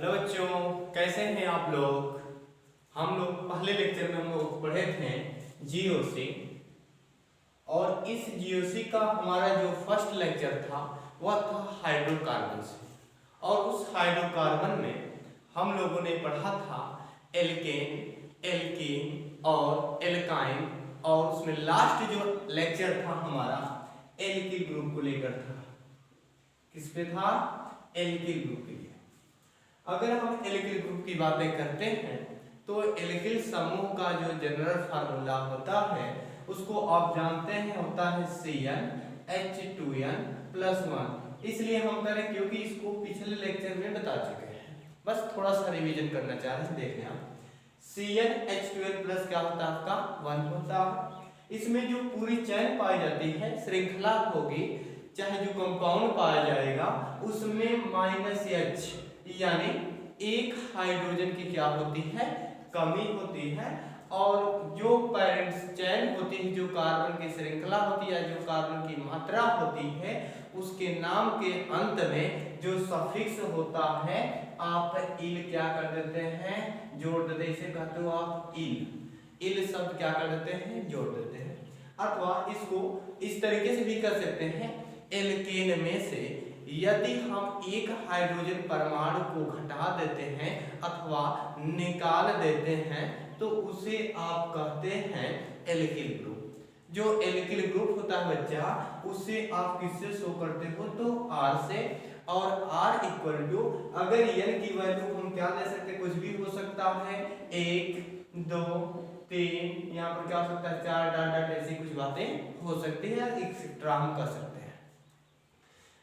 Hello बच्चों, कैसे हैं आप लोग। हम लोग पहले लेक्चर में हम लोग पढ़े थे जीओसी, और इस जीओसी का हमारा जो फर्स्ट लेक्चर था वह था हाइड्रोकार्बन से। और उस हाइड्रोकार्बन में हम लोगों ने पढ़ा था एल्केन, एल्कीन और एल्काइन, और उसमें लास्ट जो लेक्चर था हमारा एल्किल ग्रुप को लेकर था। किस पे था? एल्किल ग्रुप के लिए। अगर हम एल्किल ग्रुप की बातें करते हैं तो एल्किल समूह का जो जनरल फार्मूला होता है उसको आप जानते हैं, होता है CnH2n+1। इसलिए हम करें क्योंकि इसको पिछले लेक्चर में बता चुके हैं, बस थोड़ा सा रिवीजन करना चाह रहे हैं। देखें आप, CnH2n+ क्या होता है आपका 1 होता है। इसमें जो पूरी चैन पाई जाती है, श्रृंखला होगी, चाहे जो कंपाउंड पाया जाएगा उसमें -H यानी एक हाइड्रोजन की क्या होती है, कमी होती है। और जो पेरेंट्स चैन होती है, जो कार्बन की श्रृंखला होती है, जो कार्बन की मात्रा होती है, उसके नाम के अंत में जो सफिक्स होता है आप इल क्या कर देते हैं, जोड़ देते हैं। इसे कहते हो आप इल शब्द क्या कर देते हैं, जोड़ देते हैं। अथवा इसको इस तरीके से भी कर सकते हैं, एल्केन में से यदि हम एक हाइड्रोजन परमाणु को घटा देते हैं अथवा निकाल देते हैं तो उसे आप कहते हैं एल्किल ग्रुप। जो एल्किल ग्रुप होता है बच्चा, उसे आप किससे शो करते हो, तो R से। और R इक्वल टू, अगर N की वैल्यू हम क्या ले सकते हैं, कुछ भी हो सकता है, 1 2 3, यहाँ पर क्या हो सकता है 4 डाट ऐसी कुछ बातें हो सकती है, एक्सेट्रा हम कर सकते हैं।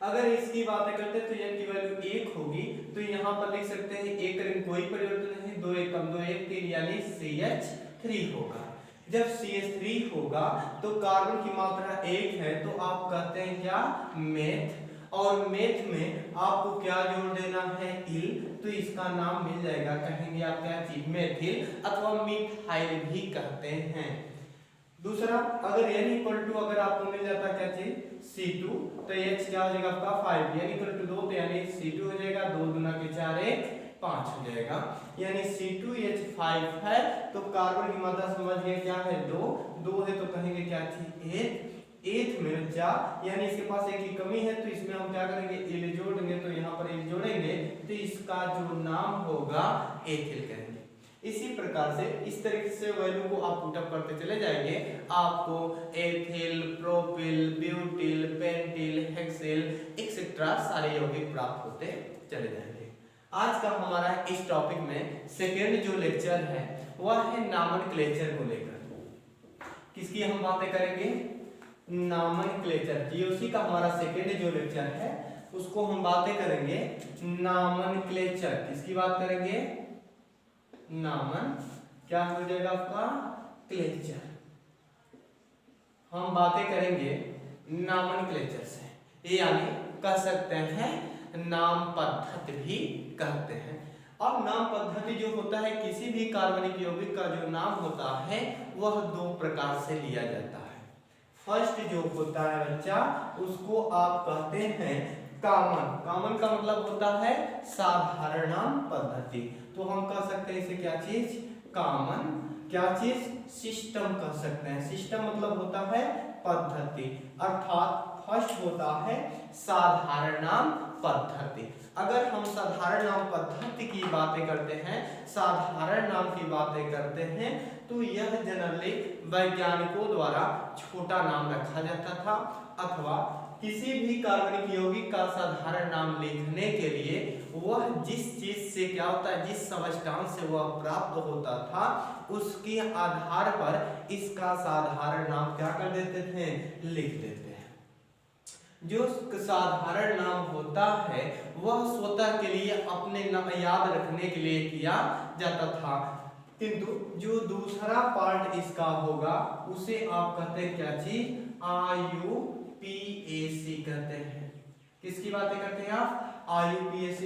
अगर इसकी बातें करते हैं तो n की वैल्यू 1 होगी, तो यहाँ पर लिख सकते हैं 1 करेंगे कोई परिवर्तन नहीं, 2 1 कम 2 1 3 यानी CH3 होगा। जब CH3 होगा तो कार्बन की मात्रा 1 है, तो आप कहते हैं क्या, मेथ। और मेथ में आपको क्या जोड़ देना है, इल, तो इसका नाम मिल जाएगा, कहेंगे आप क्या चीज, मेथिल अथवा मिथाइल भी कहते हैं। दूसरा, अगर n इक्वल टू अगर आपको मिल जाता क्या चीज, C2, तो H क्या हो जाएगा आपका 5, n इक्वल टू 2 तो यानी C2 हो जाएगा, 2 दूना के 4 1 5 हो जाएगा, यानी C2H5 है। तो कार्बन की मात्रा समझ गए क्या है, 2 है, तो कहेंगे क्या चीज, 8 में बच्चा, यानी इसके पास एक की कमी है, तो इसमें हम क्या करेंगे, इल जोड़ेंगे, तो यहाँ पर इल जोड़ेंगे तो इसका जो नाम होगा एथिल करेंगे। इसी प्रकार से इस तरीके से वैल्यू को आप पुट अप करते चले जाएंगे, आपको ethyl, propyl, butyl, pentyl, hexyl et cetera सारे यौगिक प्राप्त होते चले जाएंगे। आज का हमारा इस टॉपिक में सेकेंड जो लेक्चर है वह है नॉमेनक्लेचर को लेकर। किसकी हम बातें करेंगे, नॉमेनक्लेचर। जीओसी का हमारा सेकेंड जो लेक्चर है उसको हम बातें करेंगे नॉमेनक्लेचर। किसकी बात करेंगे, नामन क्या हो जाएगा आपका, क्लेचर। हम बातें करेंगे नॉमेनक्लेचर से, यानी कह सकते हैं नाम पद्धति भी कहते हैं। अब नाम पद्धति जो होता है, किसी भी कार्बनिक यौगिक का जो नाम होता है वह 2 प्रकार से लिया जाता है। फर्स्ट जो होता है बच्चा, उसको आप कहते हैं कॉमन। कॉमन का मतलब होता है साधारण नाम पद्धति, तो हम कह सकते हैं इसे क्या चीज, कॉमन, क्या चीज, सिस्टम कह सकते हैं। सिस्टम मतलब होता है पद्धति, अर्थात फर्स्ट होता है साधारण नाम पद्धति। अगर हम साधारण नाम पद्धति की बातें करते हैं, साधारण नाम की बातें करते हैं, तो यह जनरली वैज्ञानिकों द्वारा छोटा नाम रखा जाता था, अथवा किसी भी कार्बनिक यौगिक का साधारण नाम लिखने के लिए वह जिस चीज से क्या होता है, जिस सबस्टांस से वह प्राप्त होता था, उसके आधार पर इसका साधारण नाम क्या कर देते थे, लिख देते हैं। जो साधारण नाम होता है वह स्वतः के लिए अपने नाम याद रखने के लिए किया जाता था, किंतु जो दूसरा पार्ट इसका होगा उसे आप कहते हैं क्या चीज, IUPAC कहते हैं। किसकी बातें करते हैं आप, IUPAC।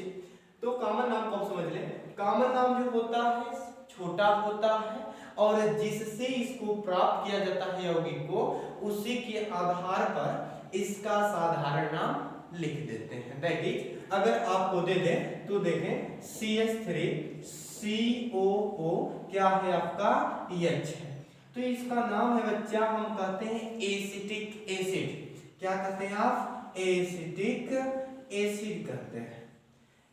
तो कॉमन नाम को समझ लें, कॉमन नाम जो होता है छोटा होता है और जिससे इसको प्राप्त किया जाता है यौगिक को, उसी के आधार पर इसका साधारण नाम लिख देते हैं। दैट इज अगर आपको दे दें तो देखें CH3COO क्या है आपका H है, तो इसका नाम है बच्चा हम कहते हैं एसिटिक एसिड। क्या कहते हैं आप? एसिटिक एसिड कहते हैं।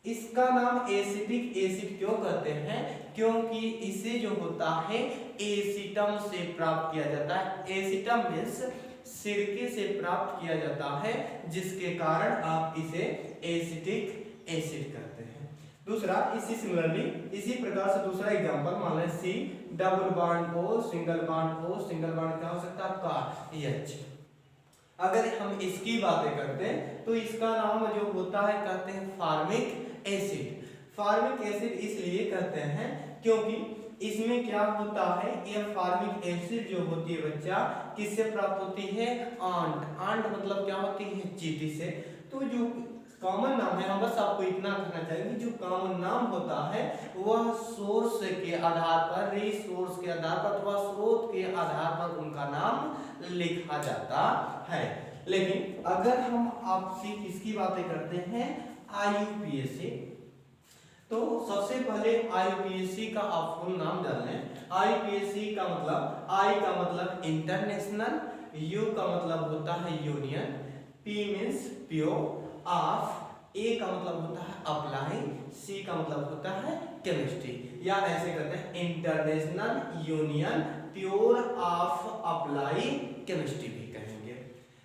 इसका नाम एसिटिक एसिड क्यों कहते हैं? क्योंकि इसे जो होता है एसिटम से प्राप्त किया जाता है। एसिटम मीन्स सिरके से प्राप्त किया जाता है, जिसके कारण आप इसे एसिटिक एसिड कहते हैं। दूसरा इसी सिमिलरली इसी प्रकार से दूसरा एग्जांपल मान लें C double bond O single bond O single bond क्या हो सकता है आपका H। अगर हम इसकी बातें करते हैं तो इसका नाम जो होता है कहते हैं फार्मिक एसिड। फार्मिक एसिड इसलिए कहते हैं क्योंकि इसमें क्या होता है, यह फार्मिक एसिड जो होती है बच्चा किससे प्राप्त होती है? आंट। आंट मतलब क्या होती है? चींटी से। तो जो कॉमन नाम है, हम बस आपको इतना कहना चाहेंगे, जो कॉमन नाम होता है वह सोर्स के आधार पर, रिसोर्स के आधार पर अथवा स्रोत के आधार पर उनका नाम लिखा जाता है। लेकिन अगर हम आपसे किसकी बातें करते हैं IUPAC, तो सबसे पहले IUPAC का आप फुल नाम जान लें। IUPAC का मतलब I का मतलब इंटरनेशनल, U का मतलब होता है union, P means pure, of, A का मतलब होता है अप्लाई, C का मतलब होता है केमिस्ट्री, या ऐसे करते हैं international union pure of apply chemistry भी कहेंगे।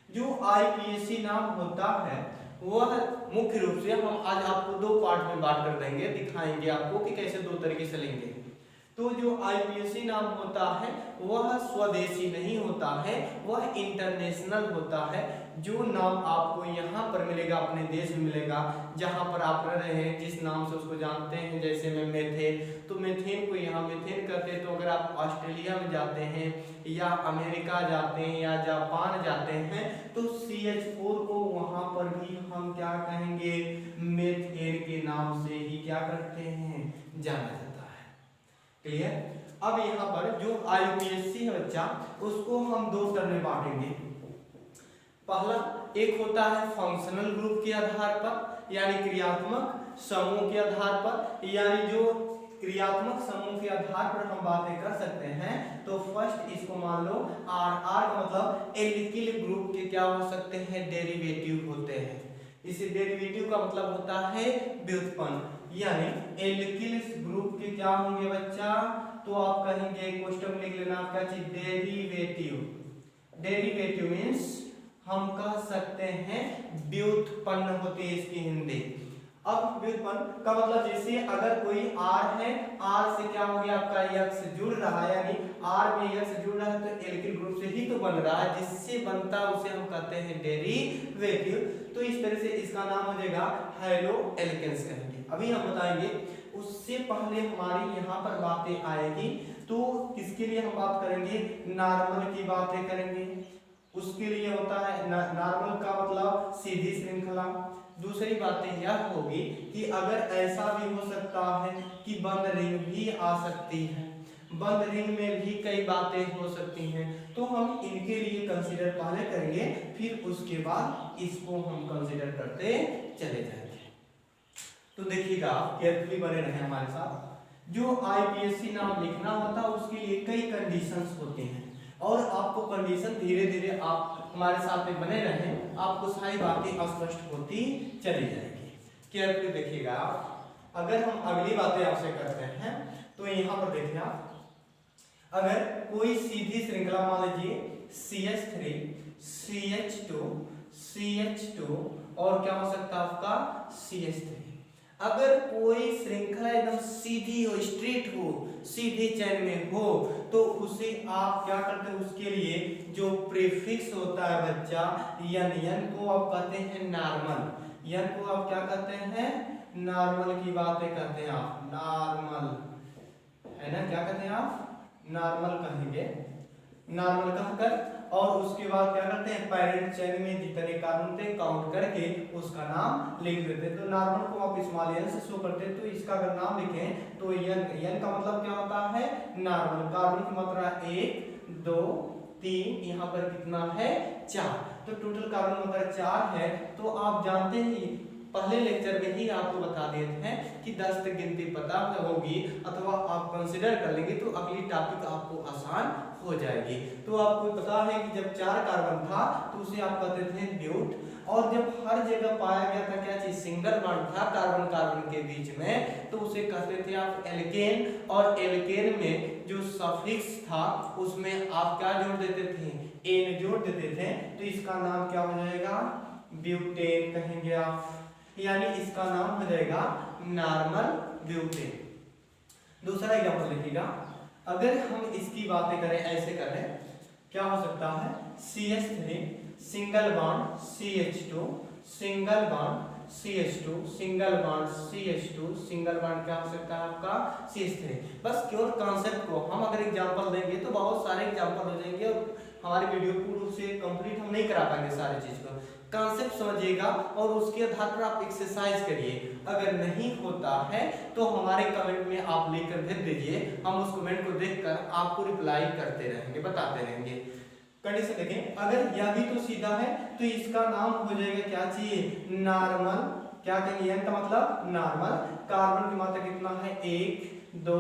जो IUPAC नाम होता है वह मुख्य रूप से हम आज आपको दो पार्ट में बात कर देंगे, दिखाएंगे आपको कि कैसे दो तरीके से लेंगे। तो जो IUPAC नाम होता है वह स्वदेशी नहीं होता है, वह इंटरनेशनल होता है। जो नाम आपको यहाँ पर मिलेगा अपने देश में मिलेगा, जहाँ पर आप रह रहे हैं, जिस नाम से उसको जानते हैं, जैसे में मेथेन, तो मेथेन को यहाँ मेथेन कहते हैं। तो अगर आप ऑस्ट्रेलिया में जाते हैं या अमेरिका जाते हैं या जापान जाते हैं तो CH4 को वहाँ पर भी हम क्या कहेंगे? मेथेन के नाम से ही क्या करते हैं? जाना जाता है। क्लियर? अब यहाँ पर जो IUPAC है बच्चा, उसको हम दो तरह में बांटेंगे। पहला एक होता है फंक्शनल ग्रुप के आधार पर, यानी क्रियात्मक समूह के आधार पर, यानी जो क्रियात्मक समूह के आधार पर हम बातें कर सकते हैं। तो फर्स्ट इसको मान लो R। R का मतलब एल्किल ग्रुप के क्या हो सकते हैं? डेरिवेटिव होते हैं। इस डेरिवेटिव का मतलब होता है व्युत्पन्न, यानी एल्किल ग्रुप के क्या होंगे बच्चा? तो आप कहेंगे क्वेश्चन लिख लेना आपका चीज डेरिवेटिव। डेरिवेटिव मीन्स हम कह सकते हैं व्युत्पन्न होते हैं इसकी हिंदी। अब व्युत्पन्न का मतलब जैसे अगर कोई R है, R से क्या हो गया आपका X जुड़ रहा है, यानी R में X जुड़ रहा है तो एल्किल ग्रुप से ही तो बन रहा है, जिससे बनता है उसे हम कहते हैं डेरिवेटिव। तो इस तरह से इसका नाम हो जाएगा हेलो एल्केन्स कहेंगे। अभी हम बताएंगे, उससे पहले हमारी यहाँ पर बातें आएगी तो किसके लिए हम बात करेंगे? नॉर्मल की बातें करेंगे। उसके लिए होता है नॉर्मल का मतलब सीधी श्रृंखला। दूसरी बात यह होगी कि अगर ऐसा भी हो सकता है कि बंद रिंग भी आ सकती है, बंद रिंग में भी कई बातें हो सकती हैं, तो हम इनके लिए कंसीडर पहले करेंगे, फिर उसके बाद इसको हम कंसीडर करते चले जाएंगे। तो देखिएगा केयरफुली बने रहे हमारे साथ। जो IUPAC नाम लिखना होता है उसके लिए कई कंडीशंस होते हैं, और आपको कंडीशन धीरे धीरे आप हमारे साथ में बने रहें, आपको सारी बातें स्पष्ट होती चली जाएगी। केयरफुली देखिएगा आप। अगर हम अगली बातें आपसे करते हैं तो यहाँ पर देखिए आप, अगर कोई सीधी श्रृंखला मान लीजिए CH3 CH2 CH2 और क्या हो सकता है आपका CH3। अगर कोई श्रृंखला एकदम सीधी हो, स्ट्रेट हो, सीधे चैन में हो, तो उसे आप क्या करते हैं? उसके लिए जो प्रीफिक्स होता है बच्चा यन को आप कहते हैं नॉर्मल। यन को आप क्या कहते हैं? नॉर्मल की बातें कहते हैं आप, नॉर्मल है ना, क्या कहते हैं आप? नॉर्मल कहेंगे। नॉर्मल कहकर और उसके बाद क्या करते हैं? पेरेंट चेन में जितने कार्बन थे काउंट करके उसका नाम लिख देते हैं। तो नॉर्मल को आप स्मॉल n से शो करते हैं, तो इसका अगर नाम लिखें तो n का मतलब क्या होता है? नॉर्मल। कार्बन की मात्रा 1 2 3, यहाँ पर कितना है? 4। तो टोटल कार्बन मात्रा 4 है। तो आप जानते हैं पहले लेक्चर में ही आपको बता देते हैं कि 10 तक गिनती पता होगी अथवा आप कंसिडर कर लेंगे तो अगली टॉपिक आपको आसान हो जाएगी। तो आपको पता है कि जब 4 कार्बन था तो उसे आप कहते थे ब्यूट, और जब हर जगह पाया गया था क्या चीज, सिंगल बॉन्ड था कार्बन कार्बन के बीच में, तो उसे कहते थे आप एल्केन, और एल्केन में जो सफिक्स था उसमें आप क्या जोड़ देते थे, एन जोड़ देते थे, तो इसका नाम क्या हो जाएगा, ब्यूटेन कहेंगे आप, यानी इसका नाम हो जाएगा नॉर्मल ब्यूटेन। दूसरा एग्जांपल देखिएगा, अगर हम इसकी बातें करें ऐसे करें, क्या हो सकता है, CH3 single bond CH2 single bond CH2 single bond CH2 single bond क्या हो सकता है आपका CH3। बस केवल कॉन्सेप्ट को हम अगर एग्जांपल देंगे तो बहुत सारे एग्जांपल हो जाएंगे और हमारी वीडियो पूर्ण रूप से कंप्लीट हम नहीं करा पाएंगे सारी चीज को। कॉन्सेप्ट समझिएगा और उसके आधार पर आप एक्सरसाइज करिए। अगर नहीं होता है तो हमारे कमेंट में आप लिखकर भेज दीजिए, हम उस कमेंट को देखकर आपको रिप्लाई करते रहेंगे, बताते रहेंगे। कंडीशन देखें, अगर यह भी तो सीधा है तो इसका नाम हो जाएगा क्या चाहिए, नॉर्मल, क्या कहेंगे, n का मतलब नॉर्मल। कार्बन की मात्रा कितना है, 1 2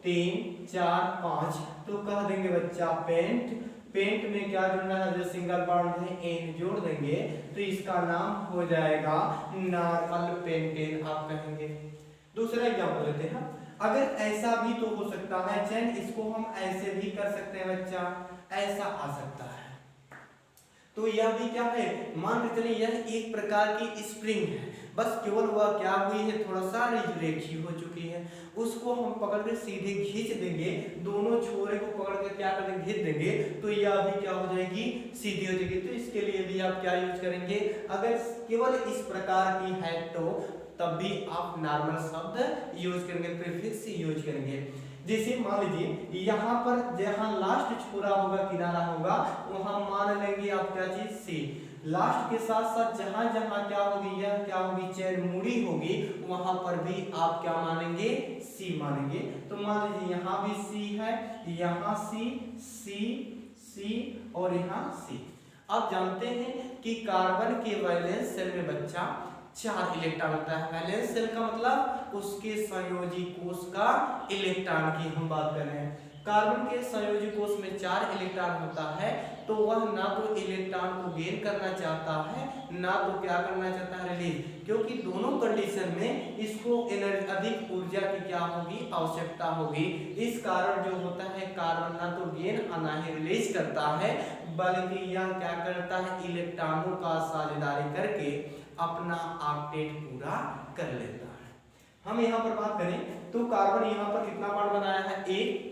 3 4 5, तो कह देंगे बच्चा पेंट। पेंट में क्या जोड़ना है, जो सिंगल बॉन्ड है एन जोड़ देंगे, तो इसका नाम हो जाएगा नॉर्मल पेंटेन आप कहेंगे। दूसरा एग्जांपल लेते हैं, अगर ऐसा भी तो हो सकता है चैन, इसको हम ऐसे भी कर सकते हैं बच्चा, ऐसा आ सकता है, तो यह भी क्या है, मान के चलिए यह एक प्रकार की स्प्रिंग है, बस केवल वह क्या हुई है, थोड़ा सा रेखी हो चुकी है, उसको हम पकड़ के सीधे खींच देंगे, दोनों छोरे को पकड़ के क्या कर देंगे, खींच देंगे, तो यह भी क्या हो जाएगी, सीधी हो जाएगी। तो इसके लिए भी आप क्या यूज करेंगे, अगर केवल इस प्रकार की है तो तब भी आप नॉर्मल शब्द यूज करेंगे, प्रीफिक्स यूज करेंगे। जैसे मान लीजिए यहाँ पर जहाँ लास्ट छोरा होगा, किनारा होगा, वहां मान लेंगे आप क्या चीज, सी। लास्ट के साथ साथ जहां जहां क्या होगी, यह क्या होगी, चैन मुड़ी होगी, वहां पर भी आप क्या मानेंगे, सी मानेंगे। तो मान लीजिए यहाँ भी सी है, यहाँ सी सी सी और यहाँ सी। आप जानते हैं कि कार्बन के वैलेंस सेल में बच्चा 4 इलेक्ट्रॉन होता है। वैलेंस सेल का मतलब उसके संयोजी कोष का इलेक्ट्रॉन की हम बात कर रहे हैं। कार्बन के संयोजी कोष में 4 इलेक्ट्रॉन होता है, तो वह ना तो इलेक्ट्रॉन को गेन करना चाहता है, ना तो क्या करना चाहता है, रिलीज, क्योंकि दोनों कंडीशन में इसको एनर्जी, अधिक ऊर्जा की क्या होगी, आवश्यकता होगी। इस कारण जो होता है कार्बन ना तो गेन और ना ही रिलीज करता है, बल्कि यह क्या करता है, इलेक्ट्रॉनों का साझेदारी करके अपना ऑक्टेट पूरा कर लेता है। हम यहाँ पर बात करें तो कार्बन यहाँ पर कितना बॉन्ड बनाया है, 1,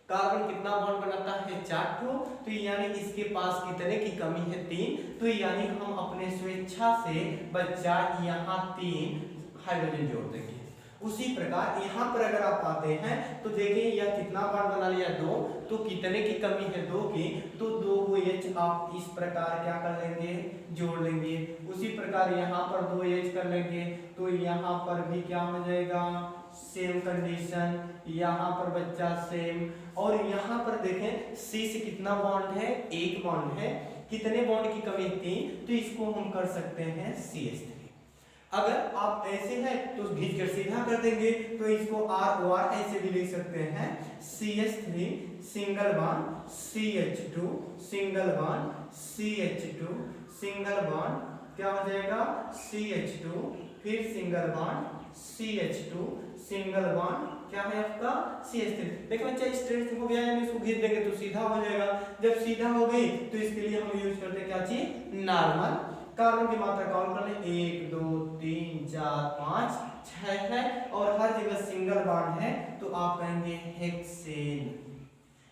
कार्बन कितना बॉन्ड बनाता है, 4 ठो, तो यानी इसके पास कितने की कमी है, 3, तो यानी हम अपने स्वेच्छा से बच्चा यहाँ 3 हाइड्रोजन जोड़ देंगे। उसी प्रकार यहाँ पर अगर आप आते हैं तो देखिए यह कितना बॉन्ड बना लिया, 2, तो कितने की कमी है, 2 की, तो 2 OH आप इस प्रकार क्या कर लेंगे, जोड़ लेंगे। उसी प्रकार यहाँ पर 2 OH कर लेंगे, तो यहाँ पर भी क्या हो जाएगा, सेम कंडीशन, यहाँ पर बच्चा सेम, और यहाँ पर देखें सी से कितना बॉन्ड है, 1 बॉन्ड है, कितने बॉन्ड की कमी थी, तो इसको हम कर सकते हैं CH3। अगर आप ऐसे हैं तो खींच कर सीधा कर देंगे, तो इसको ROR ऐसे भी लिख सकते हैं, CH3 single bond CH2 single bond CH2 single bond क्या हो जाएगा, CH2 फिर single bond CH2 single bond क्या है आपका CH3। देखो बच्चा स्ट्रेट हो गया, यानी इसको खींच देंगे तो सीधा हो जाएगा। जब सीधा हो गई तो इसके लिए हम यूज करते हैं क्या चीज, नॉर्मल। कार्बन की मात्रा काउंट कर लें, 1 2 3 4 5 6 है, और हर जगह सिंगल बॉन्ड है, तो आप कहेंगे हेक्सेन।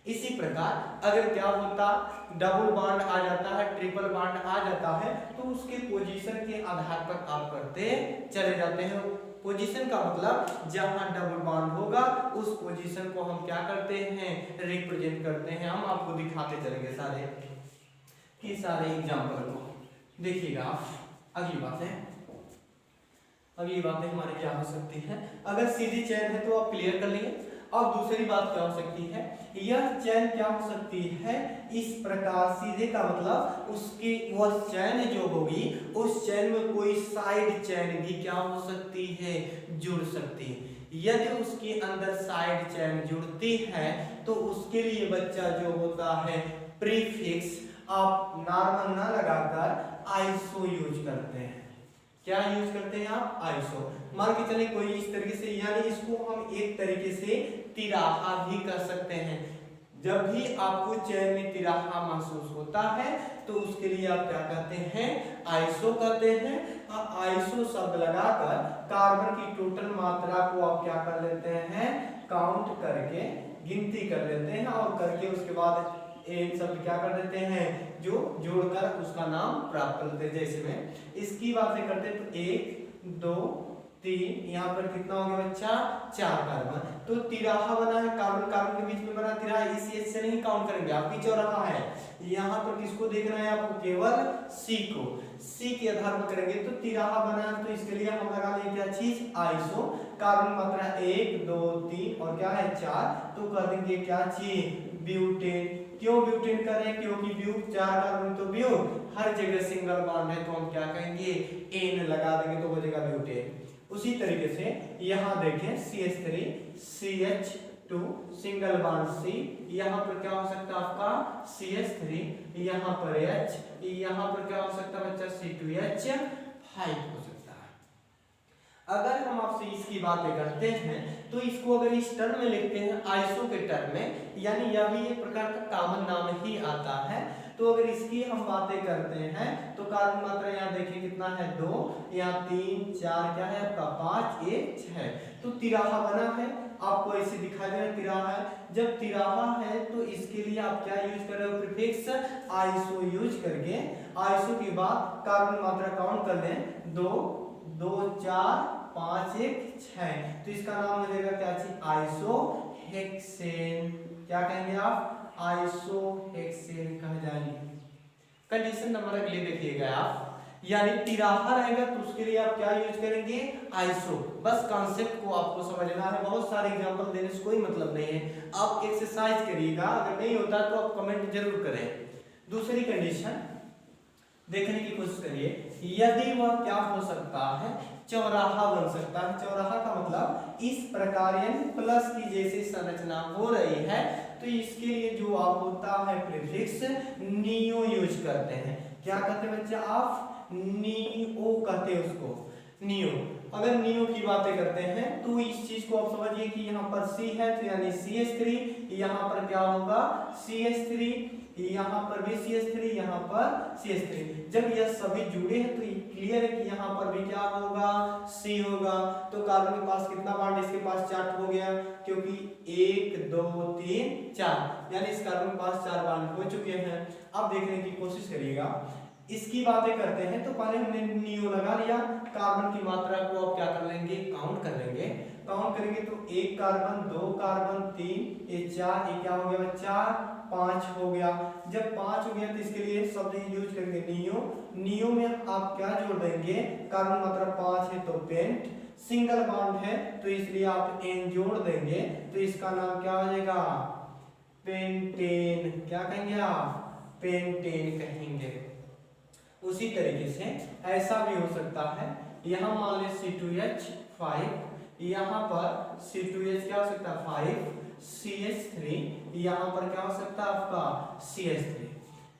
इसी प्रकार अगर क्या होता, डबल बॉन्ड आ जाता है, ट्रिपल बॉन्ड आ जाता है, तो उसके पोजीशन के आधार पर आप करते चले जाते हैं। पोजीशन का मतलब जहां डबल बॉन्ड होगा उस पोजीशन को हम क्या करते हैं, रिप्रेजेंट करते हैं। हम आपको दिखाते चलेंगे सारे की सारे एग्जांपल को, देखिएगा। अगली बातें हमारे क्या हो सकती है, अगर सीधी चेन है तो आप क्लियर कर लेंगे। और दूसरी बात क्या हो सकती है, यह चैन क्या हो सकती है, इस प्रकार सीधे का मतलब उसकी वह चैन जो होगी उस चैन में कोई साइड चैन भी क्या हो सकती है, जुड़ सकती है। यदि उसके अंदर साइड चैन जुड़ती है तो उसके लिए बच्चा जो होता है प्रीफिक्स आप नॉर्मल ना लगाकर आइसो यूज करते हैं। क्या यूज करते हैं आप, आइसो। मान के चले कोई इस तरीके से, यानी इसको हम एक तरीके से तिराहा भी कर सकते हैं। जब भी आपको चैन में तिराहा महसूस होता है तो उसके लिए आप क्या करते हैं, आइसो करते हैं। आइसो शब्द लगाकर कार्बन की टोटल मात्रा को आप क्या कर लेते हैं, काउंट करके गिनती कर लेते हैं और करके उसके बाद एक शब्द क्या कर देते हैं, जो जोड़कर उसका नाम प्राप्त करते हैं। जैसे में इसकी बात करते हैं तो 1 2 3, यहाँ पर कितना हो गया बच्चा, 4 कार्बन। तो तिराहा बना है, कार्बन कार्बन के बीच में बना तिराहा, इस एच से नहीं काउंट करेंगे, आपकी चौराहा है। यहाँ पर किसको देखना है आपको, केवल सी को, सी के आधार पर करेंगे तो तिराहा बना है। तो इसके लिए हम लगा लेंगे क्या चीज, आइसो। कार्बन मात्रा 1 2 3 और क्या है 4, तो कर देंगे क्या चीज, ब्यूटेन। क्यों ब्यूटेन कर रहे हैं, क्योंकि ब्यू 4 कार्बन तो ब्यू, हर जगह सिंगल बॉन्ड है तो हम क्या कहेंगे, एन लगा देंगे तो बचेगा ब्यूटेन। उसी तरीके से यहाँ देखें CH3 CH2 single bond C, यहाँ पर क्या हो सकता है आपका CH3, यहाँ पर H, यहाँ पर क्या हो सकता है बच्चा C2H5 हो सकता है। अगर हम आपसे इसकी बातें करते हैं तो इसको अगर इस टर्म में लिखते हैं आइसो के टर्म में, यानी यह भी एक प्रकार का कॉमन नाम ही आता है। तो अगर इसकी हम बातें करते हैं तो कार्बन मात्रा यहाँ देखिए कितना है 2, यहाँ 3 4 क्या है आपका 5 1 6, तो तिराहा बना है। आपको ऐसे दिखाई दे रहा है तिराहा है। जब तिराहा है तो इसके लिए आप क्या यूज कर रहे हो, प्रीफिक्स आइसो यूज करके, आइसो के बाद कार्बन मात्रा काउंट कर लें 2 2 4 5 1 6, तो इसका नाम हो जाएगा क्या चीज, आइसो हेक्सेन। क्या कहेंगे आप, आइसो हेक्सेन कह जाएंगे। कंडीशन नंबर अगले देखिएगा आप, यानी तिराहा रहेगा तो उसके लिए आप क्या यूज करेंगे, आइसो। बस कॉन्सेप्ट को आपको समझना है, बहुत सारे एग्जांपल देने से कोई मतलब नहीं है। आप एक्सरसाइज करिएगा, अगर नहीं होता तो आप कमेंट जरूर करें। दूसरी कंडीशन देखने की कोशिश करिए, यदि वह क्या हो सकता है, चौराहा बन सकता है। चौराहा का मतलब इस प्रकार यानी प्लस की जैसी संरचना हो रही है, तो इसके लिए जो आप होता है प्रीफिक्स नियो यूज करते हैं। क्या कहते हैं बच्चा आप, नियो कहते हैं उसको, नियो। अगर नियो की बातें करते हैं तो इस चीज को आप समझिए कि यहाँ पर C है तो यानी CH3, यहाँ पर क्या होगा CH3, यहाँ पर भी CH3, यहाँ पर CH3। जब यह सभी जुड़े हैं तो क्लियर है कि यहाँ पर भी क्या होगा, C होगा। तो कार्बन के पास कितना बॉन्ड, इसके पास 4 हो गया, क्योंकि 1 2 3 4, यानी इस कार्बन के पास 4 बॉन्ड हो चुके हैं। अब देखने की कोशिश करिएगा, इसकी बातें करते हैं तो पहले हमने नियो लगा लिया, कार्बन की मात्रा को आप क्या कर लेंगे, काउंट कर लेंगे। काउंट करेंगे तो 1 कार्बन 2 कार्बन 3 ये 4, ये क्या हो गया बच्चा 5 हो गया। जब 5 हो गया तो इसके लिए शब्द यूज करेंगे नियो। नियो में आप क्या जोड़ देंगे, कार्बन मात्रा 5 है तो पेंट, सिंगल बॉन्ड है तो इसलिए आप एन जोड़ देंगे, तो इसका नाम क्या हो जाएगा, पेंटेन। क्या कहेंगे आप, पेंटेन कहेंगे। उसी तरीके से ऐसा भी हो सकता है, यहाँ मान लें C2H5, यहाँ पर C2H क्या हो सकता है 5, CH3, यहाँ पर क्या हो सकता है आपका CH3।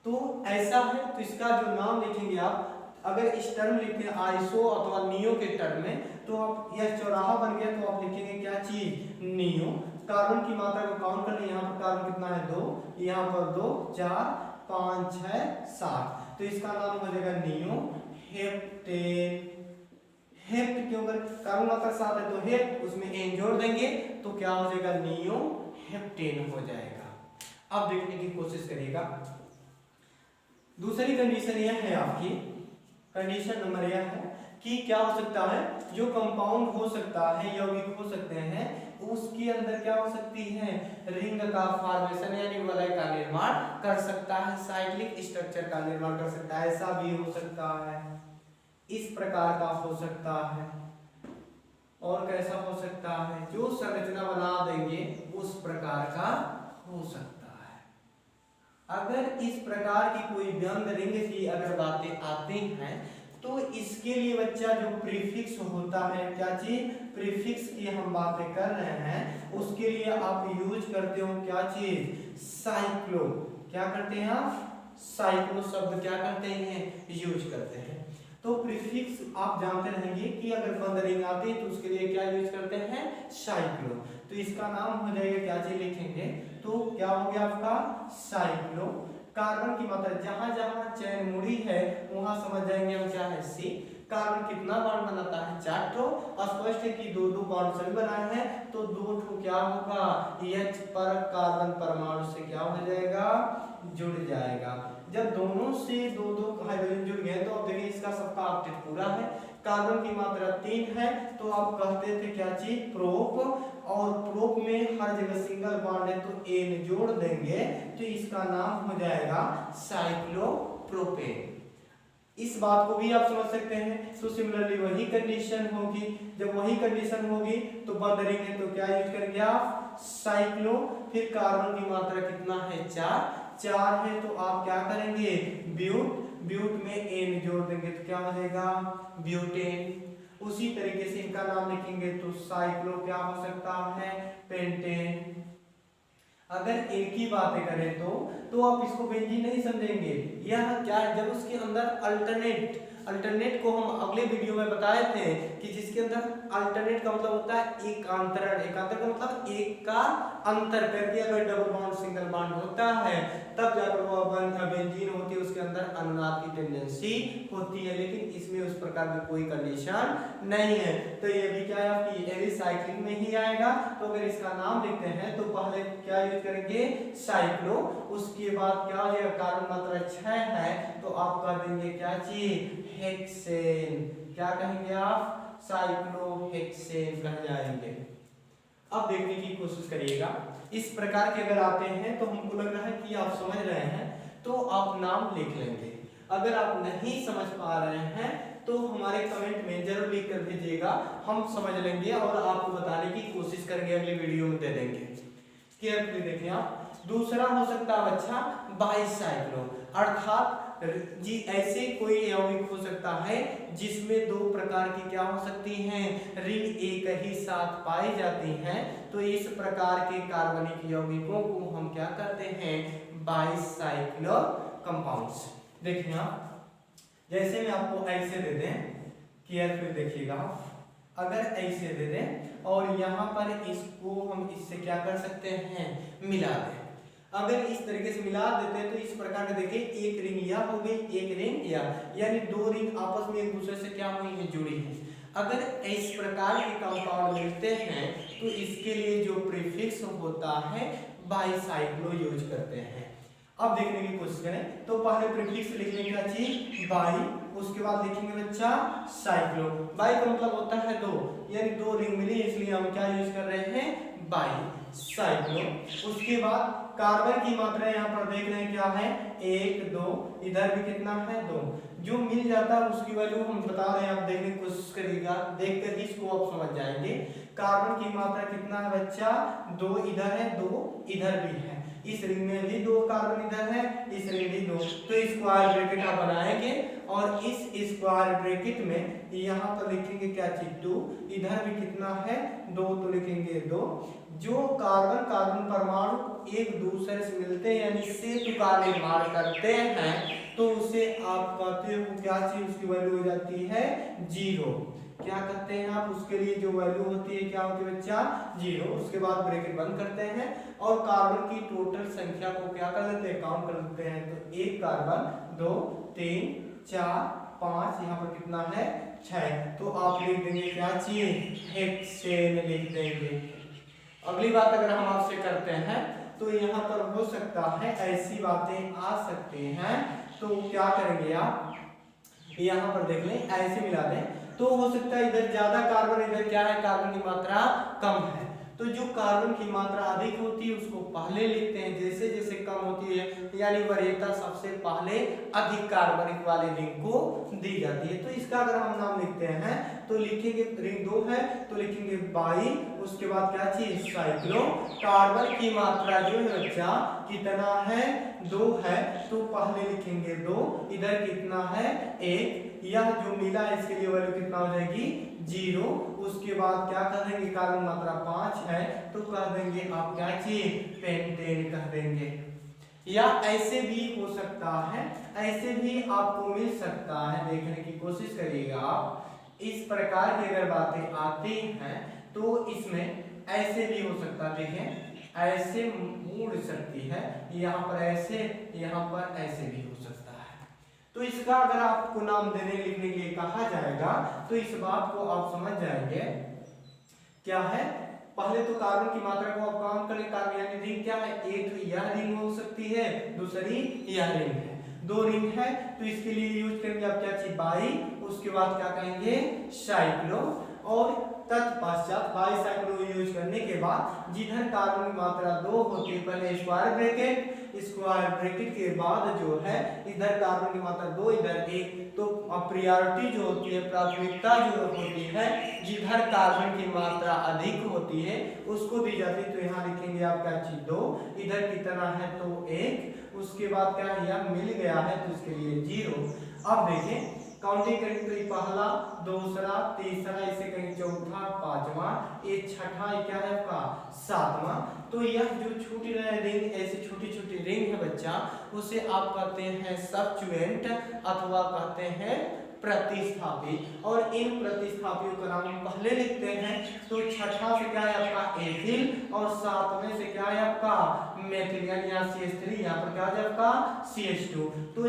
तो ऐसा है, तो इसका जो नाम लिखेंगे आप, अगर इस टर्म लिखे आइसो अथवा नियो के टर्म में, तो आप यह चौराहा बन गया तो आप लिखेंगे क्या चीज, नियो। कार्बन की मात्रा को काउंट कर लें, यहाँ पर कार्बन कितना है 2, यहाँ पर 2 4 5 6 7, तो इसका नाम हो जाएगा नियो हेप्टेन। हेप्ट क्यों, कार्बन मात्रा 7 है तो हेप्ट, उसमें एन जोड़ देंगे तो क्या हो जाएगा, नियो हेप्टेन हो जाएगा। अब देखने की कोशिश करिएगा, दूसरी कंडीशन यह है आपकी, कंडीशन नंबर यह है कि क्या हो सकता है, जो कंपाउंड हो सकता है, यौगिक हो सकते हैं, उसके अंदर क्या हो सकती है, रिंग का फॉर्मेशन यानी वलय का निर्माण कर सकता है, साइक्लिक स्ट्रक्चर का निर्माण कर सकता है। ऐसा भी हो सकता है, इस प्रकार का हो सकता है, और कैसा हो सकता है, जो संरचना बना देंगे उस प्रकार का हो सकता है। अगर इस प्रकार की कोई व्यंग रिंग की अगर बातें आती हैं तो इसके लिए बच्चा जो प्रीफिक्स होता है, क्या चीज, प्रीफिक्स की हम बातें कर रहे हैं, उसके लिए आप यूज करते हो क्या चीज, साइक्लो। क्या करते हैं आप, साइक्लो शब्द क्या करते हैं, यूज करते हैं। तो प्रीफिक्स आप जानते रहेंगे कि अगर बंद रिंग आती है तो उसके लिए क्या यूज करते हैं, साइक्लो। तो इसका नाम हो जाएगा, क्या चीज लिखेंगे, तो क्या हो गया आपका साइक्लो। कार्बन की मात्रा, जहां जहां चैन मुड़ी है वहां समझ जाएंगे हम क्या है, सी। कार्बन कितना बॉन्ड बनाता है, 4 ठो। स्पष्ट है कि 2-2 बॉन्ड सभी बनाए हैं तो 2 ठो क्या होगा, H पर कार्बन परमाणु से क्या हो जाएगा, जुड़ जाएगा। जब दोनों से 2-2 हाइड्रोजन जुड़ गए तो अब देखिए इसका सबका ऑक्टेट पूरा है। कार्बन की मात्रा 3 है तो आप कहते थे क्या चीज, प्रोप। और प्रोप में हर जगह सिंगल बॉन्ड है तो एन जोड़ देंगे तो इसका नाम हो जाएगा साइक्लोप्रोपेन। इस बात को भी आप समझ सकते हैं। तो सिमिलरली वही कंडीशन होगी, जब वही कंडीशन होगी तो बंद रिंग है तो क्या यूज करेंगे आप, साइक्लो। फिर कार्बन की मात्रा कितना है, 4 है तो आप क्या करेंगे, ब्यूट। ब्यूट में एन जोड़ देंगे तो क्या हो जाएगा, ब्यूटेन। उसी तरीके से इनका नाम लिखेंगे तो साइक्लो क्या हो सकता है, पेंटेन। अगर इनकी बातें करें तो आप इसको बेंजीन नहीं समझेंगे। यह क्या है, जब उसके अंदर अल्टरनेट को हम अगले वीडियो में बताए थे कि जिसके अंदर अल्टरनेट का मतलब होता है एकांतरण। एकांतर का मतलब एक का अंतर करके अगर डबल बॉन्ड सिंगल बॉन्ड होता है तब जाकर वो बेंजीन होती है, उसके अंदर अनुनाद की टेंडेंसी होती है। लेकिन इसमें उस प्रकार की कोई कंडीशन नहीं है। तो ये भी क्या है आपकी, ये भी साइक्लिंग में ही आएगा। तो अगर इसका नाम लिखते हैं तो पहले क्या यूज करेंगे, साइक्लो। उसके बाद क्या हो जाएगा, कार्बन मात्रा 6 है तो आप कह देंगे क्या चीज, हेक्सेन। क्या कहेंगे आप, साइक्लोहेक्सेन कह जाएंगे। अब देखने की कोशिश करिएगा, इस प्रकार के अगर आते हैं तो हमको लग रहा है कि आप समझ रहे हैं तो आप नाम लिख लेंगे। अगर आप नहीं समझ पा रहे हैं तो हमारे कमेंट में जरूर लिख कर भेजिएगा, हम समझ लेंगे और आपको बताने की कोशिश करेंगे, अगले वीडियो में दे देंगे। केयरफुली देखिए आप। दूसरा हो सकता है अच्छा बाइसाइक्लो, अर्थात जी ऐसे कोई यौगिक हो सकता है जिसमें 2 प्रकार की क्या हो सकती हैं, रिंग एक ही साथ पाई जाती हैं। तो इस प्रकार के कार्बनिक यौगिकों को हम क्या करते हैं, बाइसाइक्लो कंपाउंड्स। देखिए आप, जैसे मैं आपको ऐसे दे दें, केयरफुल देखिएगा, अगर ऐसे दे दें और यहाँ पर इसको हम इससे क्या कर सकते हैं, मिला दें। अगर इस तरीके से मिला देते हैं तो इस प्रकार का देखिए, एक रिंग यह हो गई, एक रिंग यह, यानी 2 रिंग आपस में एक दूसरे से क्या हुई है, जुड़ी है। अगर इस प्रकार के कंपाउंड मिलते हैं तो इसके लिए जो प्रीफिक्स होता है बाइसाइक्लो यूज करते हैं। अब देखने की कोशिश करें तो पहले प्रीफिक्स लिखने का चीज बाई, उसके बाद लिखेंगे बच्चा साइक्लो। बाई का मतलब होता है 2, यानी 2 रिंग मिली इसलिए हम क्या यूज कर रहे हैं, बाई साइक्लो। उसके बाद कार्बन की मात्रा यहाँ पर देख रहे हैं क्या है, 1 2, इधर भी कितना है, 2। जो मिल जाता है उसकी वैल्यू हम बता रहे हैं, आप देखने की कोशिश करिएगा, देखकर ही इसको आप समझ जाएंगे। कार्बन की मात्रा कितना है बच्चा, 2 इधर है, 2 इधर भी है। इस रिंग में भी 2 कार्बन इधर है, इस रिंग में 2। तो स्क्वायर ब्रैकेट आप बनाएंगे और इस स्क्वायर ब्रैकेट में यहाँ पर लिखेंगे क्या चीज, 2। इधर भी कितना है, 2, तो लिखेंगे 2। जो कार्बन परमाणु एक दूसरे से मिलते हैं यानी सेतु का निर्माण करते हैं तो उसे आप कहते हो क्या चीज, उसकी वैल्यू हो जाती है 0। क्या कहते हैं आप, उसके लिए जो वैल्यू होती है क्या होती है बच्चा, 0। उसके बाद ब्रैकेट बंद करते हैं और कार्बन की टोटल संख्या को क्या कर लेते हैं, काउंट कर लेते हैं। तो 1 कार्बन, 2 3 4 5, यहाँ पर कितना है, 6। तो आप लिख देंगे क्या चीज, हेक्सेन लिख देंगे। अगली बात अगर हम आपसे करते हैं तो यहाँ पर हो सकता है ऐसी बातें आ सकती हैं, तो क्या करेंगे आप, यहाँ पर देख लें, ऐसे मिला दें तो हो सकता है इधर ज्यादा कार्बन, इधर क्या है, कार्बन की मात्रा कम है। तो जो कार्बन की मात्रा अधिक होती है उसको पहले लिखते हैं, जैसे जैसे कम होती है यानी वरीयता सबसे पहले अधिक कार्बनिक वाले रिंग को दी जाती है। तो इसका अगर हम नाम लिखते हैं तो लिखेंगे रिंग 2 है तो लिखेंगे बाई, उसके बाद क्या चीज साइक्लो। कार्बन की मात्रा जो है बच्चा कितना है 2 है तो पहले लिखेंगे 2, इधर कितना है 1, यह जो मिला है इसके लिए वैल्यू कितना हो जाएगी 0। उसके बाद क्या कर देंगे कार्बन मात्रा 5 है तो कह देंगे आप क्या चीज पेंटेन कह देंगे। या ऐसे भी हो सकता है, ऐसे भी आपको मिल सकता है, देखने की कोशिश करिएगा आप। इस प्रकार की अगर बातें आती हैं तो इसमें ऐसे भी हो सकता है, देखें ऐसे मुड़ सकती है, यहाँ पर ऐसे, यहाँ पर ऐसे भी हो सकता है। तो इसका अगर आपको नाम देने लिखने के लिए कहा जाएगा तो इस बात को आप समझ जाएंगे क्या है। पहले तो कार्बन की मात्रा को आप काउंट करें, कार्बन यानी रिंग क्या है, एक तो यह रिंग हो सकती है, दूसरी यह रिंग है, 2 रिंग है तो इसके लिए यूज करेंगे आप क्या चीज बाई, उसके बाद क्या कहेंगे साइक्लो। और तत्पश्चात बाई साइक्लो यूज करने के बाद जिधर कार्बन की मात्रा 2 होती है पहले स्क्वायर ब्रैकेट के बाद जो है इधर कार्बन की मात्रा 2 इधर 1, तो प्रायोरिटी जो होती है प्राथमिकता जो होती है जिधर कार्बन की मात्रा अधिक होती है उसको दी जाती है। तो यहाँ लिखेंगे आप क्या चीज 2, इधर कितना है तो 1, उसके बाद क्या यह मिल गया है तो इसके लिए 0। अब देखें काउंटिंग करेंगे तो ये पहला, दूसरा, तीसरा, इसे कहेंगे चौथा, पांचवा, ये छठा, क्या है आपका 7वां। तो यह जो छोटी रिंग ऐसी छोटी छोटी रिंग है बच्चा उसे आप कहते हैं सबस्टिट्यूएंट अथवा कहते हैं प्रतिस्थापी। और इन प्रतिस्थापियों का नाम हम पहले लिखते हैं तो छठा से क्या है आपका एथिल और 7वें से क्या है आपका मेथिल, यानी यहाँ CH3 यहाँ पर क्या है आपका CH2। तो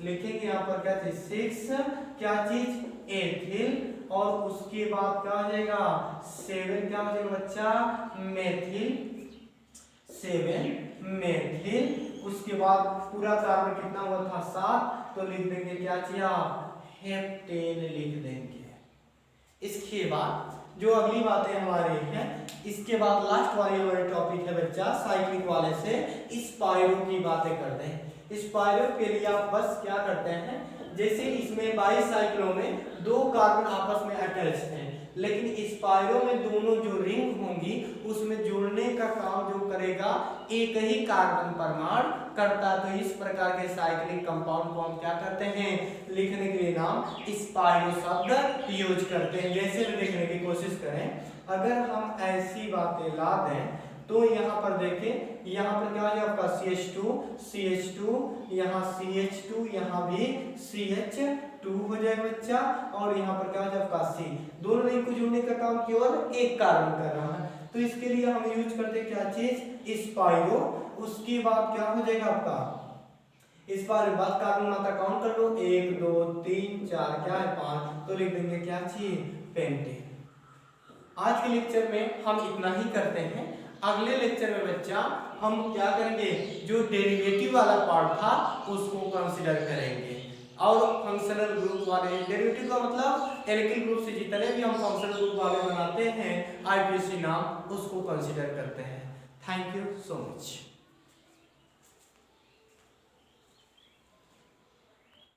लिखेंगे यहाँ पर क्या चीज 6 क्या चीज एथिल और उसके बाद क्या हो जाएगा 7 क्या हो जाएगा बच्चा मेथिल, 7 मेथिल। उसके बाद पूरा कार्बन कितना हुआ था 7 तो लिख देंगे क्या चाहिए आप हेप्टेन लिख देंगे। इसके बाद जो अगली बातें हमारी हैं इसके बाद लास्ट वाली हमारी टॉपिक है बच्चा साइक्लिक वाले से स्पाइरो की बातें करते हैं। स्पाइरो के लिए आप बस क्या करते हैं जैसे इसमें बाईसाइक्लो में 2 कार्बन आपस में अटैच हैं लेकिन स्पाइरो में दोनों जो रिंग होंगी उसमें जोड़ने का काम जो करेगा एक ही कार्बन परमाणु करता। तो इस प्रकार के साइक्लिक कंपाउंड को हम क्या करते हैं लिखने के लिए नाम स्पाइरो शब्द यूज करते हैं। जैसे भी देखने की कोशिश करें, अगर हम ऐसी बातें ला दें तो यहाँ पर देखें यहाँ पर क्या है आपका CH2 यहाँ CH2 यहाँ भी CH2 हो जाएगा बच्चा और यहाँ पर क्या है आपका C। दोनों रिंग को जोड़ने का काम केवल एक कार्बन कर रहा है तो इसके लिए हम यूज करते हैं क्या चीज स्पाइरो। उसके बाद क्या हो जाएगा आपका इस बार बात कार्बन मात्रा काउंट कर लो 1 2 3 4 क्या है 5 तो लिख देंगे क्या चीज पेंटेन। आज के लेक्चर में हम इतना ही करते हैं। अगले लेक्चर में बच्चा हम क्या करेंगे जो डेरिवेटिव वाला पार्ट था उसको कंसीडर करेंगे और फंक्शनल ग्रुप वाले डेरिवेटिव का मतलब एल्किल ग्रुप से जितने भी हम फंक्शनल ग्रुप वाले बनाते हैं IPC नाम उसको कंसीडर करते हैं। Thank you so much.